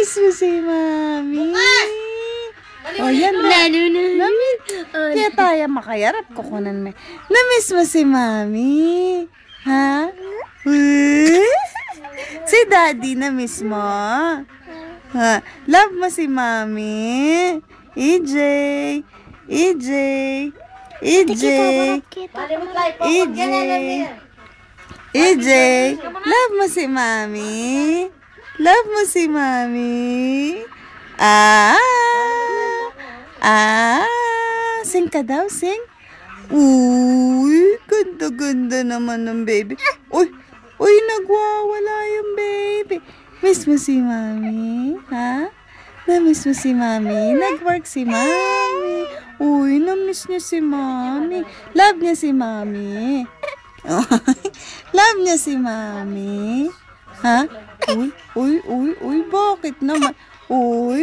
Na-miss mo si Mami. O yan na. Kaya tayo makayarap kukunan mo. Na-miss mo si Mami. Ha? Si Daddy na-miss mo. Ha? Love mo si Mami. EJ. EJ. EJ. EJ. Love mo si Mami. Love mo si Mami. Sing ka daw, sing. Uy, ganda-ganda naman ng baby. Uy, nagwawala yung baby. Miss mo si Mami, ha? Na-miss mo si Mami? Nag-work si Mami. Uy, na-miss niya si Mami. Love niya si Mami. Love niya si Mami. Ha? Uy, bakit naman? Uy,